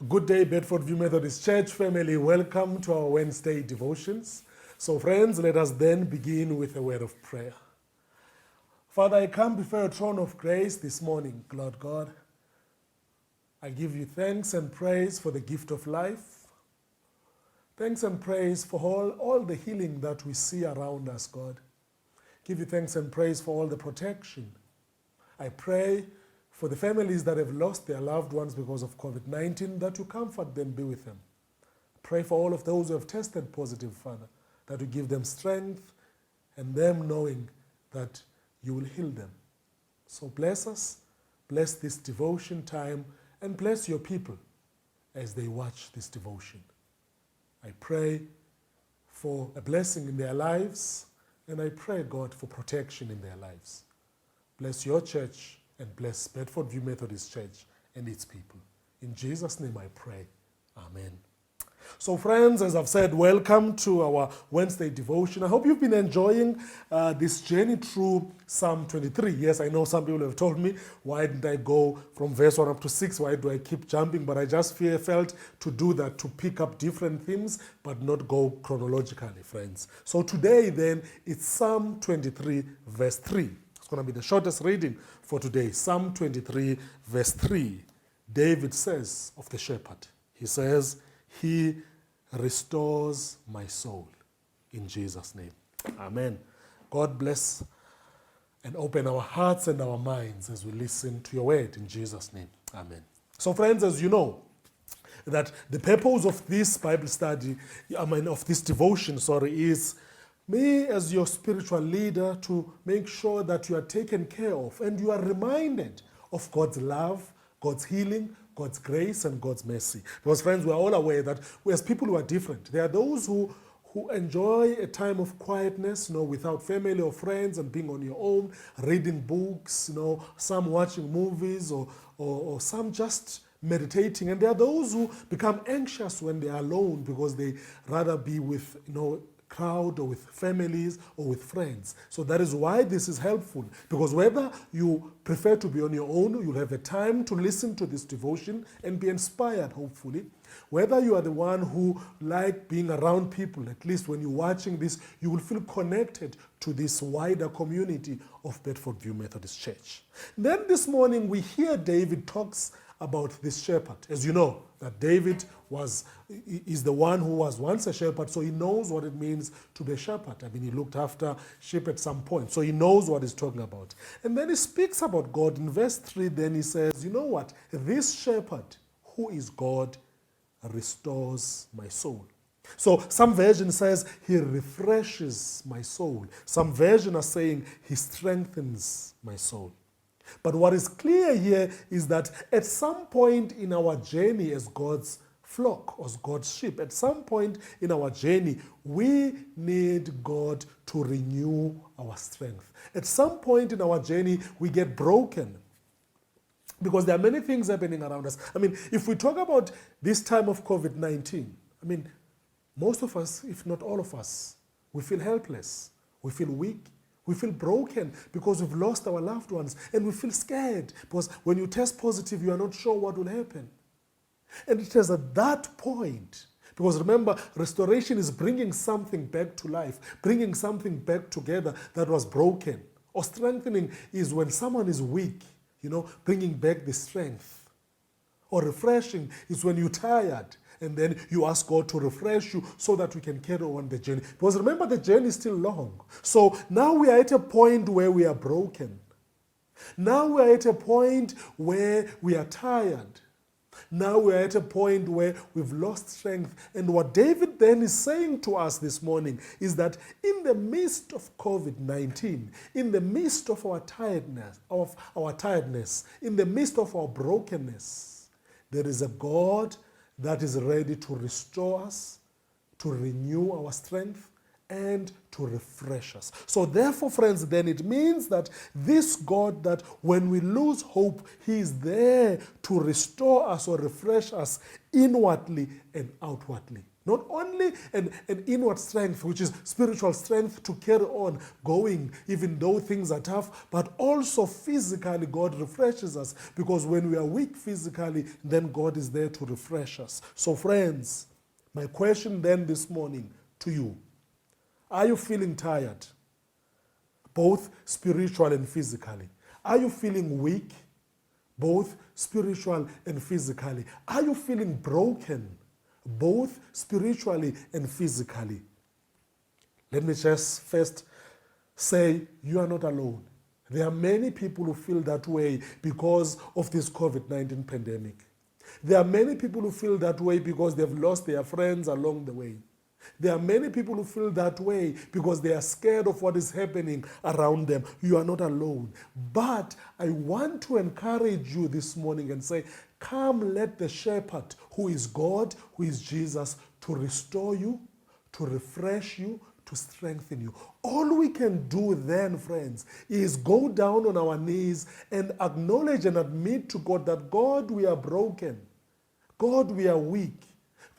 Good day, Bedfordview Methodist Church family. Welcome to our Wednesday devotions. So friends, let us then begin with a word of prayer. Father, I come before your throne of grace this morning, Lord God. I give you thanks and praise for the gift of life. Thanks and praise for all the healing that we see around us, God. Give you thanks and praise for all the protection. I pray for the families that have lost their loved ones because of COVID-19, that you comfort them, be with them. Pray for all of those who have tested positive, Father, that you give them strength and them knowing that you will heal them. So bless us, bless this devotion time, and bless your people as they watch this devotion. I pray for a blessing in their lives, and I pray, God, for protection in their lives. Bless your church and bless Bedfordview Methodist Church and its people. In Jesus' name I pray. Amen. So friends, as I've said, welcome to our Wednesday devotion. I hope you've been enjoying this journey through Psalm 23. Yes, I know some people have told me, why didn't I go from verse 1 up to 6? Why do I keep jumping? But I just felt to do that, to pick up different themes, but not go chronologically, friends. So today then, it's Psalm 23, verse 3. It's going to be the shortest reading for today. Psalm 23, verse 3. David says of the shepherd, he says, "He restores my soul." In Jesus' name. Amen. God bless and open our hearts and our minds as we listen to your word in Jesus' name. Amen. So friends, as you know, that the purpose of this Bible study, of this devotion, is me as your spiritual leader to make sure that you are taken care of and you are reminded of God's love, God's healing, God's grace, and God's mercy. Because friends, we are all aware that we as people who are different. There are those who enjoy a time of quietness, without family or friends and being on your own, reading books, some watching movies or some just meditating. And there are those who become anxious when they are alone because they rather be with, crowd or with families or with friends. So that is why this is helpful, because whether you prefer to be on your own, you'll have a time to listen to this devotion and be inspired, hopefully. Whether you are the one who like being around people, at least when you're watching this, you will feel connected to this wider community of Bedfordview Methodist Church. Then this morning we hear David talks about this shepherd. As you know, that David is the one who was once a shepherd, so he knows what it means to be a shepherd. He looked after sheep at some point, so he knows what he's talking about. And then he speaks about God. In verse 3, then he says, you know what? This shepherd, who is God, restores my soul. So some version says, he refreshes my soul. Some version are saying, he strengthens my soul. But what is clear here is that at some point in our journey as God's flock, as God's sheep, at some point in our journey, we need God to renew our strength. At some point in our journey, we get broken because there are many things happening around us. If we talk about this time of COVID-19, most of us, if not all of us, we feel helpless, we feel weak, we feel broken because we've lost our loved ones, and we feel scared because when you test positive, you are not sure what will happen. And it is at that point, because remember, restoration is bringing something back to life, bringing something back together that was broken. Or strengthening is when someone is weak, bringing back the strength. Or refreshing is when you're tired, and then you ask God to refresh you so that we can carry on the journey. Because remember, the journey is still long. So now we are at a point where we are broken. Now we are at a point where we are tired. Now we are at a point where we've lost strength. And what David then is saying to us this morning is that in the midst of COVID-19, in the midst of our tiredness, in the midst of our brokenness, there is a God that is ready to restore us, to renew our strength, and to refresh us. So therefore, friends, then it means that this God, that when we lose hope, he is there to restore us or refresh us inwardly and outwardly. Not only an inward strength, which is spiritual strength to carry on going, even though things are tough, but also physically God refreshes us, because when we are weak physically, then God is there to refresh us. So friends, my question then this morning to you, are you feeling tired, both spiritual and physically? Are you feeling weak, both spiritual and physically? Are you feeling broken, both spiritually and physically? Let me just first say, you are not alone. There are many people who feel that way because of this COVID-19 pandemic. There are many people who feel that way because they've lost their friends along the way. There are many people who feel that way because they are scared of what is happening around them. You are not alone. But I want to encourage you this morning and say, come, let the shepherd, who is God, who is Jesus, to restore you, to refresh you, to strengthen you. All we can do then, friends, is go down on our knees and acknowledge and admit to God that, God, we are broken. God, we are weak.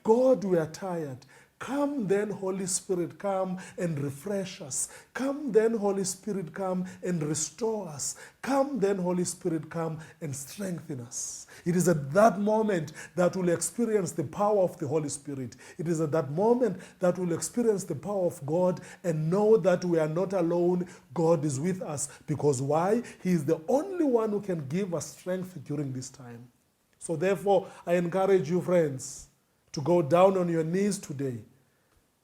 God, we are tired. Come then, Holy Spirit, come and refresh us. Come then, Holy Spirit, come and restore us. Come then, Holy Spirit, come and strengthen us. It is at that moment that we'll experience the power of the Holy Spirit. It is at that moment that we'll experience the power of God and know that we are not alone. God is with us. Because why? He is the only one who can give us strength during this time. So therefore, I encourage you, friends, to go down on your knees today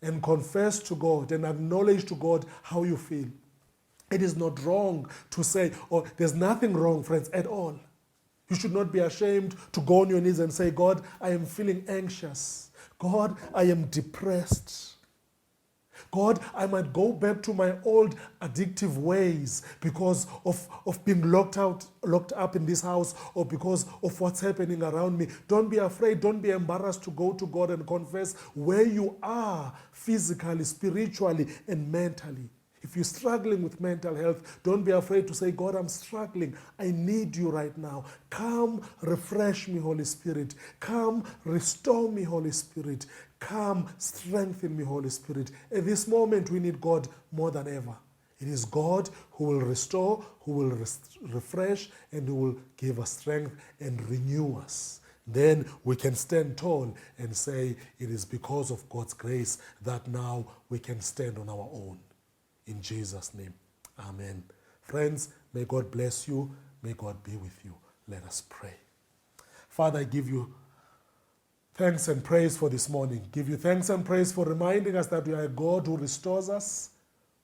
and confess to God and acknowledge to God how you feel. It is not wrong to say, there's nothing wrong, friends, at all. You should not be ashamed to go on your knees and say, God, I am feeling anxious. God, I am depressed. God, I might go back to my old addictive ways because of being locked up in this house, or because of what's happening around me. Don't be afraid. Don't be embarrassed to go to God and confess where you are physically, spiritually, and mentally. If you're struggling with mental health, don't be afraid to say, God, I'm struggling. I need you right now. Come, refresh me, Holy Spirit. Come, restore me, Holy Spirit. Come, strengthen me, Holy Spirit. At this moment, we need God more than ever. It is God who will restore, who will refresh, and who will give us strength and renew us. Then we can stand tall and say, it is because of God's grace that now we can stand on our own. In Jesus' name, amen. Friends, may God bless you. May God be with you. Let us pray. Father, I give you thanks and praise for this morning. Give you thanks and praise for reminding us that we are a God who restores us,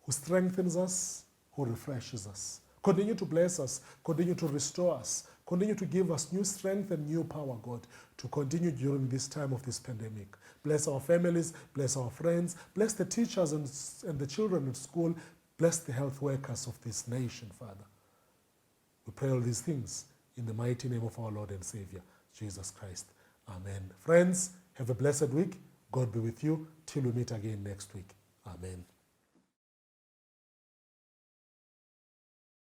who strengthens us, who refreshes us. Continue to bless us. Continue to restore us. Continue to give us new strength and new power, God, to continue during this time of this pandemic. Bless our families, bless our friends, bless the teachers and the children at school, bless the health workers of this nation, Father. We pray all these things in the mighty name of our Lord and Savior, Jesus Christ. Amen. Friends, have a blessed week. God be with you till we meet again next week. Amen.